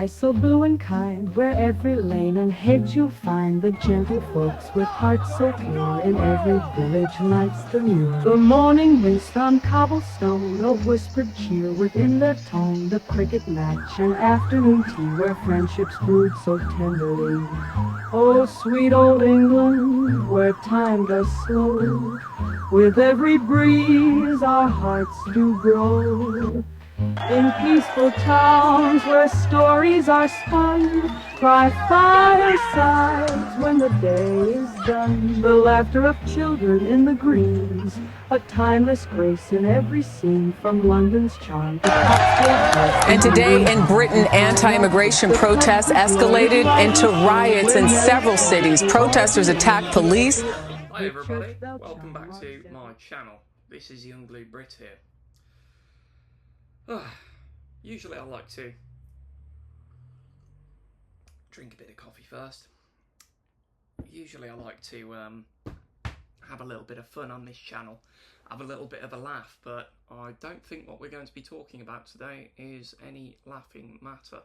so blue and kind, where every lane and hedge you'll find the gentle folks with hearts so pure. In every village lights the new. The morning mist on cobblestone, a whispered cheer within their tone. The cricket match and afternoon tea, where friendships brewed so tenderly. Oh, sweet old England, where time does slow. With every breeze our hearts do grow. In peaceful towns where stories are spun, cry firesides when the day is done. The laughter of children in the greens, a timeless grace in every scene, from London's charm to Cotswold. And today in Britain, anti-immigration protests escalated into riots in several cities. Protesters attacked police. Hi everybody, welcome back to my channel. This is Young Blue Brit here. Usually I like to drink a bit of coffee first. Usually I like to have a little bit of fun on this channel, have a little bit of a laugh, but I don't think what we're going to be talking about today is any laughing matter.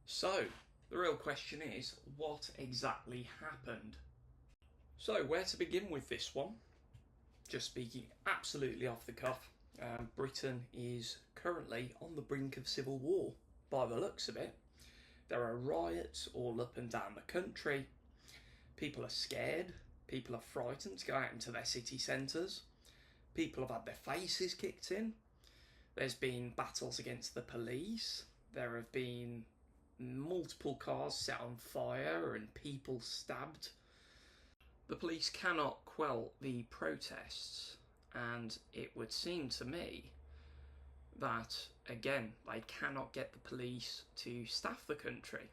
So, the real question is, what exactly happened? So, where to begin with this one? Just speaking absolutely off the cuff, Britain is currently on the brink of civil war, by the looks of it. There are riots all up and down the country. People are scared, people are frightened to go out into their city centres. People have had their faces kicked in. There's been battles against the police. There have been multiple cars set on fire and people stabbed. The police cannot quell the protests, and it would seem to me that, again, they cannot get the police to staff the country.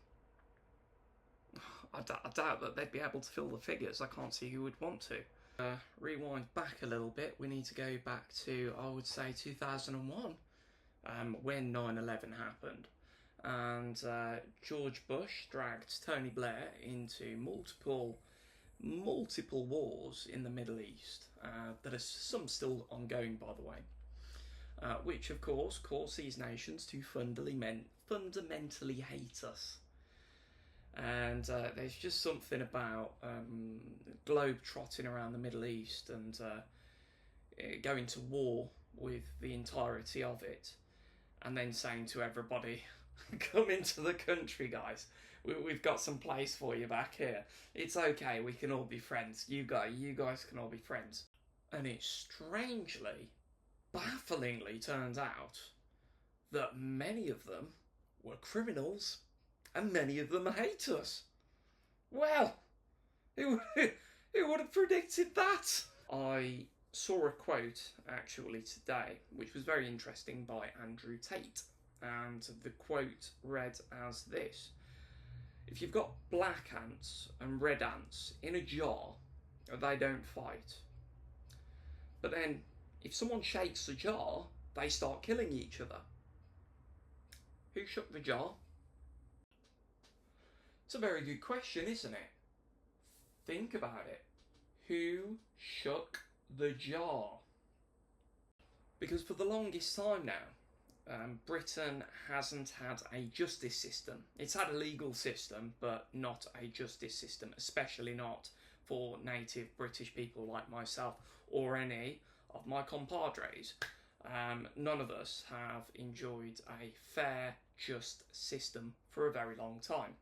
I doubt that they'd be able to fill the figures. I can't see who would want to. Rewind back a little bit, we need to go back to, I would say, 2001, when 9/11 happened. And George Bush dragged Tony Blair into multiple wars in the Middle East, that are some still ongoing, by the way, which of course caused these nations to fundamentally hate us. And there's just something about globe trotting around the Middle East and going to war with the entirety of it, and then saying to everybody, come into the country, guys. We've got some place for you back here. It's okay, we can all be friends. You guys can all be friends. And it strangely, bafflingly turns out that many of them were criminals and many of them hate us. Well, who would have predicted that? I saw a quote actually today, which was very interesting, by Andrew Tate. And the quote read as this: if you've got black ants and red ants in a jar, they don't fight. But then, if someone shakes the jar, they start killing each other. Who shook the jar? It's a very good question, isn't it? Think about it. Who shook the jar? Because for the longest time now, Britain hasn't had a justice system. It's had a legal system, but not a justice system, especially not for native British people like myself or any of my compadres. None of us have enjoyed a fair, just system for a very long time.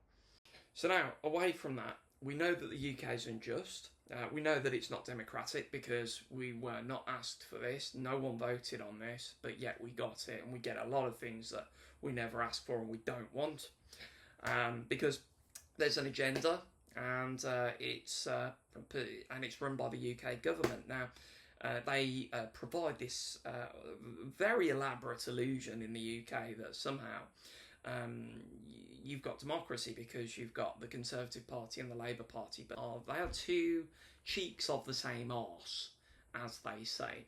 So now, away from that, we know that the UK is unjust. We know that it's not democratic because we were not asked for this. No one voted on this, but yet we got it, and we get a lot of things that we never asked for and we don't want, because there's an agenda, and it's run by the UK government. Now, they provide this very elaborate illusion in the UK that somehow you've got democracy because you've got the Conservative Party and the Labour Party, but they are two cheeks of the same arse, as they say.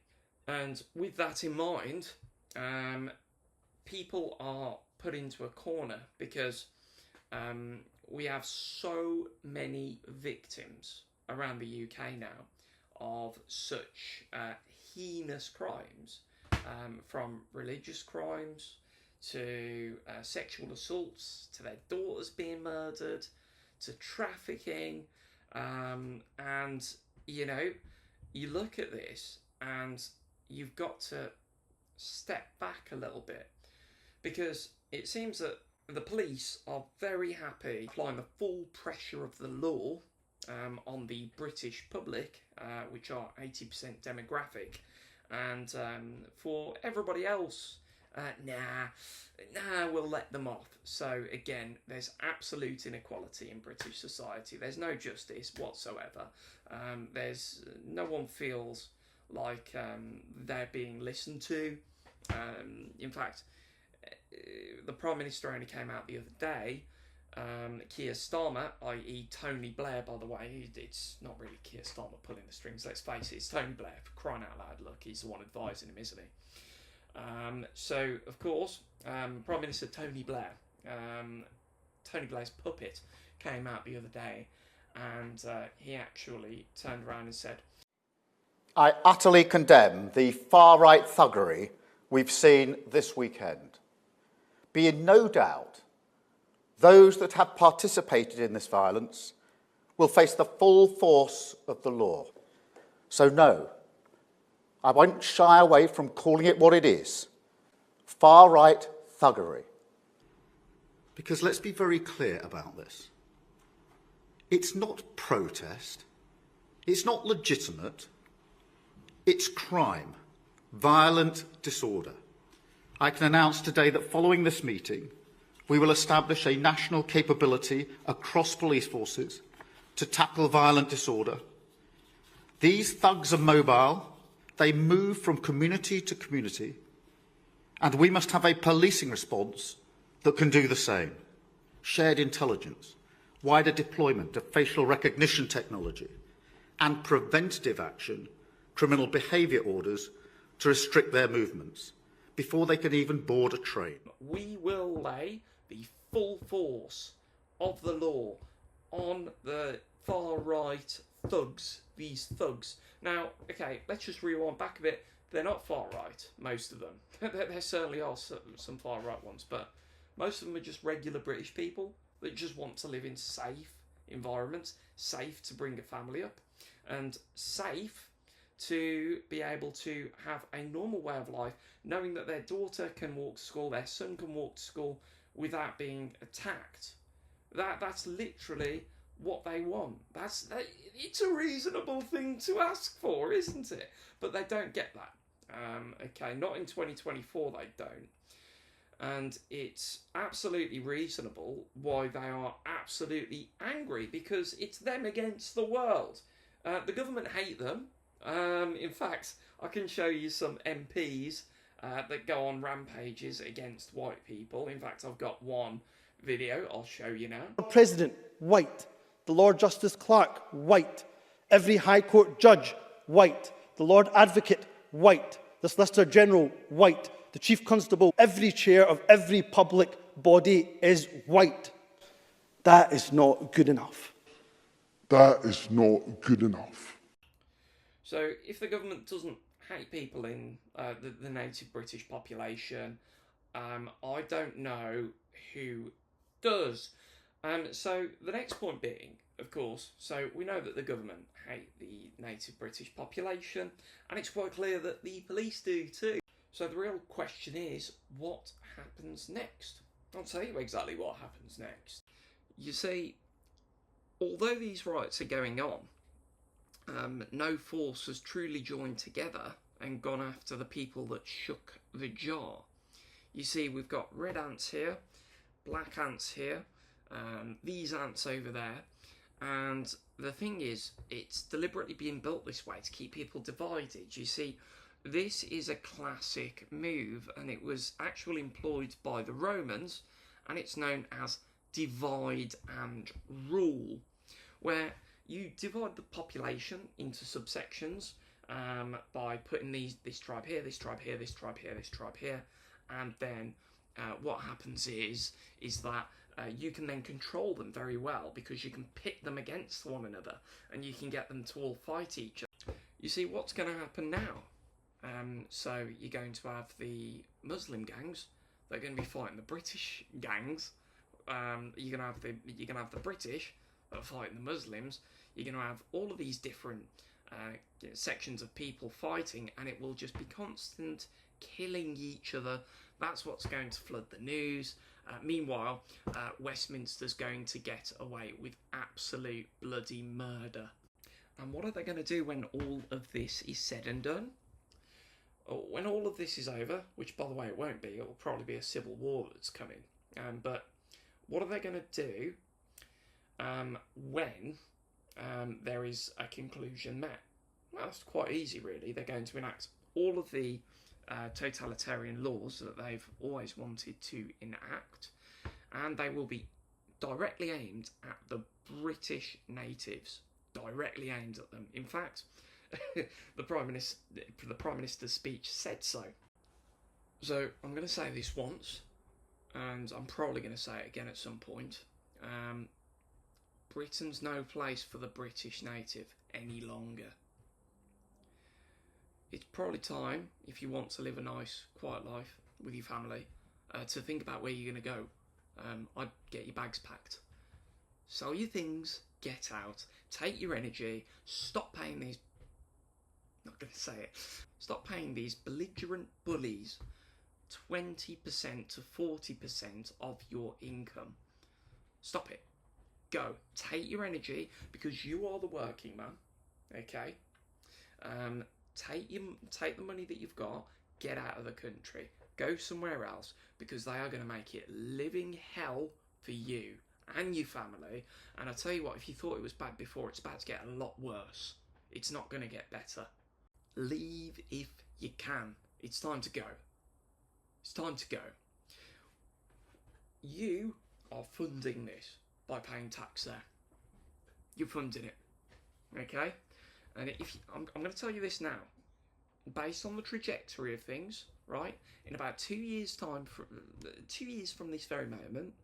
And with that in mind, people are put into a corner because we have so many victims around the UK now of such heinous crimes, from religious crimes to sexual assaults, to their daughters being murdered, to trafficking, and you know, you look at this and you've got to step back a little bit, because it seems that the police are very happy applying the full pressure of the law on the British public, which are 80% demographic, and for everybody else, we'll let them off. So again, there's absolute inequality in British society. There's no justice whatsoever. There's no one feels like they're being listened to. In fact, the Prime Minister only came out the other day. Keir Starmer, i.e. Tony Blair, by the way, it's not really Keir Starmer pulling the strings, let's face it, it's Tony Blair, for crying out loud. Look, he's the one advising him, isn't he? So, of course, Prime Minister Tony Blair, Tony Blair's puppet, came out the other day, and he actually turned around and said, I utterly condemn the far-right thuggery we've seen this weekend. Be in no doubt, those that have participated in this violence will face the full force of the law. So no, I won't shy away from calling it what it is: far-right thuggery. Because let's be very clear about this. It's not protest, it's not legitimate, it's crime, violent disorder. I can announce today that following this meeting, we will establish a national capability across police forces to tackle violent disorder. These thugs are mobile, they move from community to community, and we must have a policing response that can do the same. Shared intelligence, wider deployment of facial recognition technology, and preventative action, criminal behaviour orders to restrict their movements before they can even board a train. We will lay the full force of the law on the far-right thugs, these thugs. Now, okay, let's just rewind back a bit. They're not far-right, most of them. There certainly are some far-right ones, but most of them are just regular British people that just want to live in safe environments, safe to bring a family up, and safe to be able to have a normal way of life, knowing that their daughter can walk to school, their son can walk to school without being attacked. That's literally what they want. It's a reasonable thing to ask for, isn't it? But they don't get that. Okay, not in 2024 they don't. And it's absolutely reasonable why they are absolutely angry, because it's them against the world. The government hate them. In fact, I can show you some MPs that go on rampages against white people. In fact, I've got one video I'll show you now. President, white. The Lord Justice Clerk, white. Every High Court judge, white. The Lord Advocate, white. The Solicitor General, white. The Chief Constable, every chair of every public body is white. That is not good enough. That is not good enough. So if the government doesn't hate people in the native British population, I don't know who does. So the next point being, of course, so we know that the government hate the native British population, and it's quite clear that the police do too. So the real question is, what happens next? I'll tell you exactly what happens next. You see, although these riots are going on, no force has truly joined together and gone after the people that shook the jar. You see, we've got red ants here, black ants here, these ants over there, and the thing is, it's deliberately being built this way to keep people divided. You see, this is a classic move, and it was actually employed by the Romans, and it's known as divide and rule, where you divide the population into subsections by putting this tribe here, this tribe here, this tribe here, this tribe here, and then what happens is that you can then control them very well, because you can pit them against one another and you can get them to all fight each other. You see, what's going to happen now? So you're going to have the Muslim gangs They're going to be fighting the British gangs. You're gonna have the British that are fighting the Muslims. You're gonna have all of these different sections of people fighting, and it will just be constant killing each other. That's what's going to flood the news. Meanwhile, Westminster's going to get away with absolute bloody murder. And what are they going to do when all of this is said and done? When all of this is over, which by the way it won't be, it'll probably be a civil war that's coming. But what are they going to do when there is a conclusion met? Well, that's quite easy, really. They're going to enact all of the totalitarian laws that they've always wanted to enact, and they will be directly aimed at the British natives. Directly aimed at them. In fact, the Prime Minister's speech said so. So I'm going to say this once, and I'm probably going to say it again at some point. Britain's no place for the British native any longer. It's probably time, if you want to live a nice, quiet life with your family, to think about where you're going to go. I'd get your bags packed. Sell your things, get out, take your energy, stop paying these... Not going to say it. Stop paying these belligerent bullies 20% to 40% of your income. Stop it. Go. Take your energy, because you are the working man. Okay? Take the money that you've got, get out of the country. Go somewhere else, because they are going to make it living hell for you and your family. And I tell you what, if you thought it was bad before, it's about to get a lot worse. It's not going to get better. Leave if you can. It's time to go. It's time to go. You are funding this by paying tax there. You're funding it. Okay? And I'm going to tell you this now. Based on the trajectory of things, right? In about 2 years' time, 2 years from this very moment,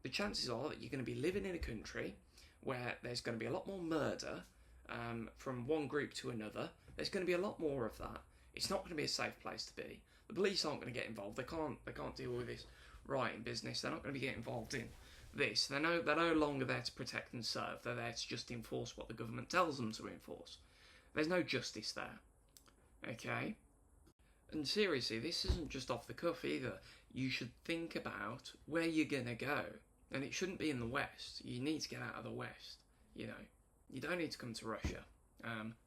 the chances are that you're going to be living in a country where there's going to be a lot more murder from one group to another. There's going to be a lot more of that. It's not going to be a safe place to be. The police aren't going to get involved. They can't deal with this rioting business. They're not going to be getting involved in this. They're no longer there to protect and serve. They're there to just enforce what the government tells them to enforce. There's no justice there. Okay? And seriously, this isn't just off the cuff either. You should think about where you're going to go. And it shouldn't be in the West. You need to get out of the West. You know, you don't need to come to Russia.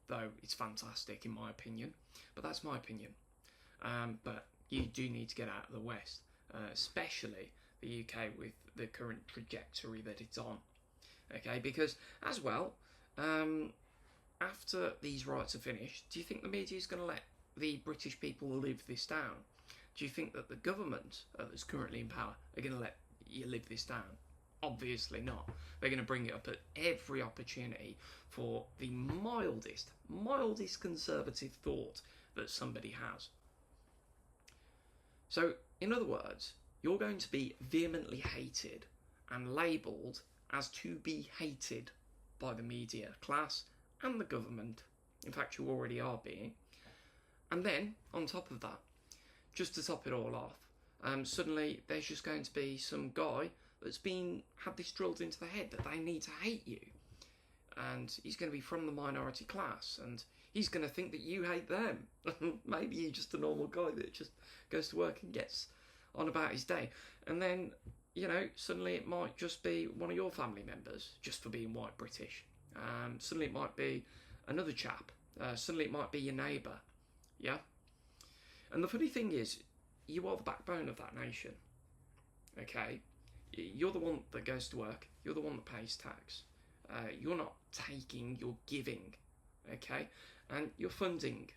Though it's fantastic in my opinion. But that's my opinion. But you do need to get out of the West. Especially the UK with the current trajectory that it's on. Okay? Because, as well, after these riots are finished, do you think the media is going to let the British people live this down? Do you think that the government that's currently in power are going to let you live this down? Obviously not. They're going to bring it up at every opportunity for the mildest conservative thought that somebody has. So, in other words, you're going to be vehemently hated and labelled as to be hated by the media class and the government. In fact, you already are being. And then, on top of that, just to top it all off, suddenly there's just going to be some guy that's had this drilled into the head that they need to hate you. And he's going to be from the minority class, and he's going to think that you hate them. Maybe you're just a normal guy that just goes to work and gets on about his day. And then, you know, suddenly it might just be one of your family members, just for being white British. Suddenly it might be another chap. Suddenly it might be your neighbour. Yeah? And the funny thing is, you are the backbone of that nation. Okay? You're the one that goes to work. You're the one that pays tax. You're not taking, you're giving. Okay? And you're funding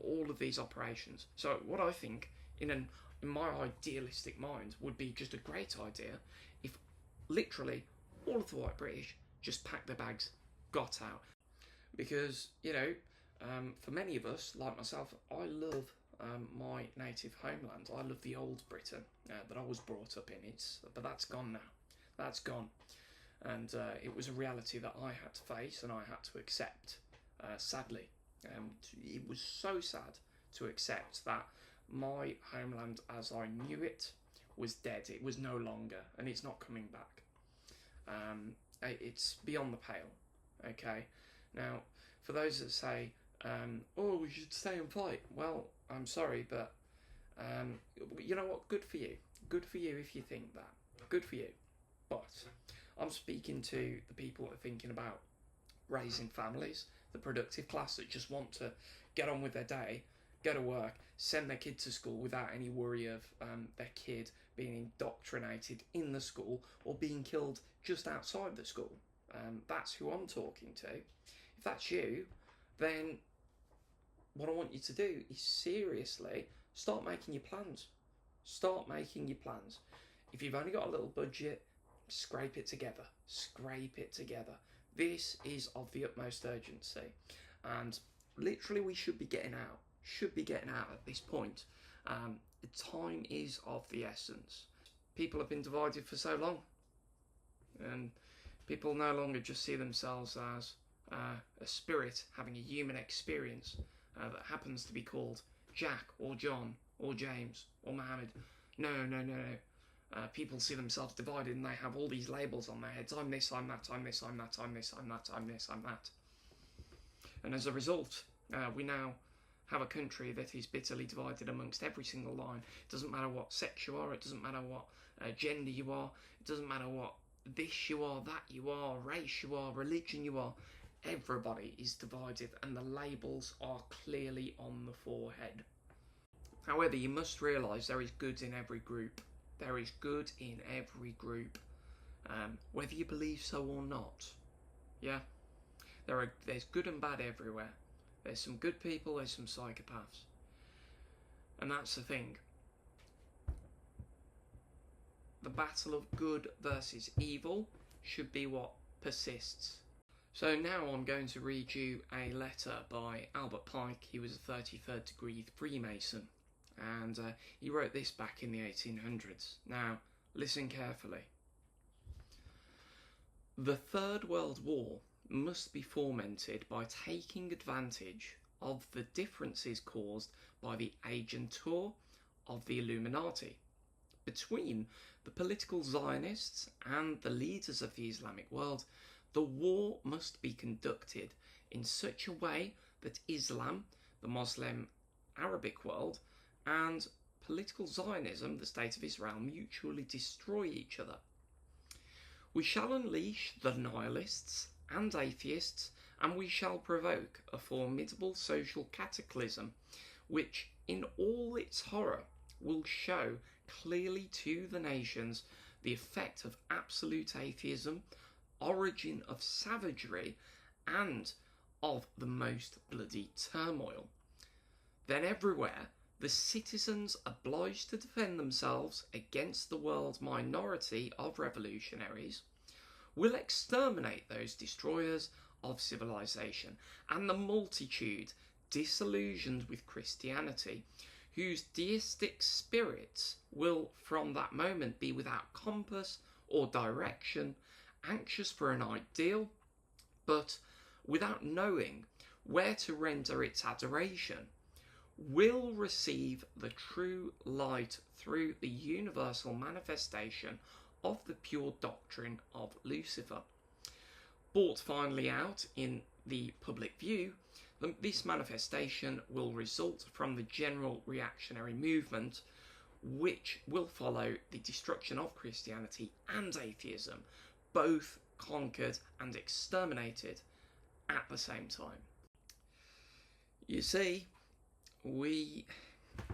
all of these operations. So what I think, in my idealistic mind, would be just a great idea if literally all of the white British just packed their bags, got out. Because, you know, for many of us, like myself, I love my native homeland. I love the old Britain that I was brought up in. But that's gone now. That's gone. And it was a reality that I had to face and I had to accept, sadly. It was so sad to accept that my homeland as I knew it was dead. It was no longer, and it's not coming back. It's beyond the pale. Okay. Now, for those that say, "Oh, we should stay and fight," well, I'm sorry, but you know what? Good for you. Good for you if you think that. Good for you. But I'm speaking to the people that are thinking about raising families, the productive class that just want to get on with their day, go to work, send their kid to school without any worry of their kid being indoctrinated in the school or being killed just outside the school. That's who I'm talking to. If that's you, then what I want you to do is seriously start making your plans. Start making your plans. If you've only got a little budget, scrape it together. Scrape it together. This is of the utmost urgency. And literally we should be getting out. Should be getting out at this point. Time is of the essence. People have been divided for so long. And people no longer just see themselves as a spirit having a human experience that happens to be called Jack or John or James or Mohammed. No. People see themselves divided and they have all these labels on their heads. I'm this, I'm that, I'm this, I'm that, I'm this, I'm that, I'm this, I'm that. And as a result, we now have a country that is bitterly divided amongst every single line. It doesn't matter what sex you are, it doesn't matter what gender you are, it doesn't matter what this you are, that you are, race you are, religion you are. Everybody is divided and the labels are clearly on the forehead. However, you must realise there is good in every group. There is good in every group, whether you believe so or not. Yeah, there's good and bad everywhere. There's some good people, there's some psychopaths, and that's the thing. The battle of good versus evil should be what persists. So now I'm going to read you a letter by Albert Pike. He was a 33rd degree Freemason. And he wrote this back in the 1800s. Now, listen carefully. The Third World War must be fomented by taking advantage of the differences caused by the agentur of the Illuminati between the political Zionists and the leaders of the Islamic world. The war must be conducted in such a way that Islam, the Muslim Arabic world, and political Zionism, the State of Israel, mutually destroy each other. We shall unleash the nihilists and atheists, and we shall provoke a formidable social cataclysm, which, in all its horror, will show clearly to the nations the effect of absolute atheism, origin of savagery, and of the most bloody turmoil. Then everywhere, the citizens obliged to defend themselves against the world's minority of revolutionaries will exterminate those destroyers of civilization and the multitude disillusioned with Christianity, whose deistic spirits will from that moment be without compass or direction, anxious for an ideal, but without knowing where to render its adoration, will receive the true light through the universal manifestation of the pure doctrine of Lucifer. Brought finally out in the public view, this manifestation will result from the general reactionary movement, which will follow the destruction of Christianity and atheism, both conquered and exterminated at the same time. You see, we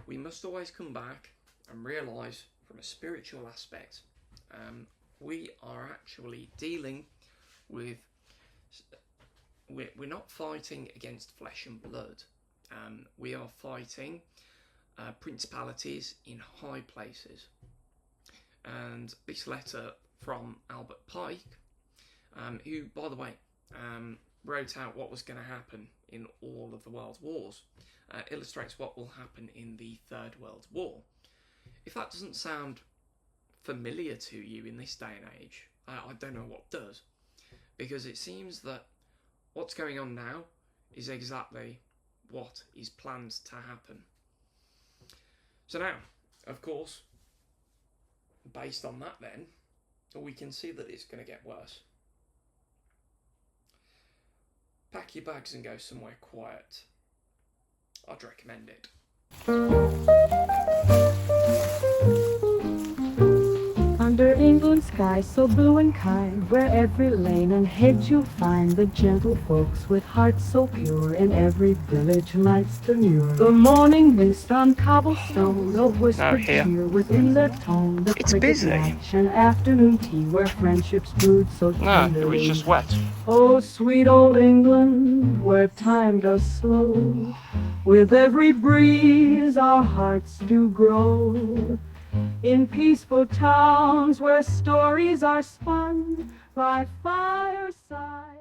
must always come back and realise from a spiritual aspect, we are actually dealing with, we're not fighting against flesh and blood. We are fighting principalities in high places. And this letter from Albert Pike, who, by the way, wrote out what was going to happen in all of the world wars, illustrates what will happen in the Third World War. If that doesn't sound familiar to you in this day and age, I don't know what does, because it seems that what's going on now is exactly what is planned to happen. So now, of course, Based on that then, we can see that it's going to get worse. Pack your bags and go somewhere quiet. I'd recommend it. Under England's sky so blue and kind, where every lane and hedge you'll find the gentle folks with hearts so pure, in every village lights demure. The morning mist on cobblestone, a whispered cheer within their tone. The It's cricket busy. match and afternoon tea, where friendships brewed so tenderly. No, it was just wet. Oh, sweet old England, where time does slow. With every breeze our hearts do grow. In peaceful towns where stories are spun by fireside.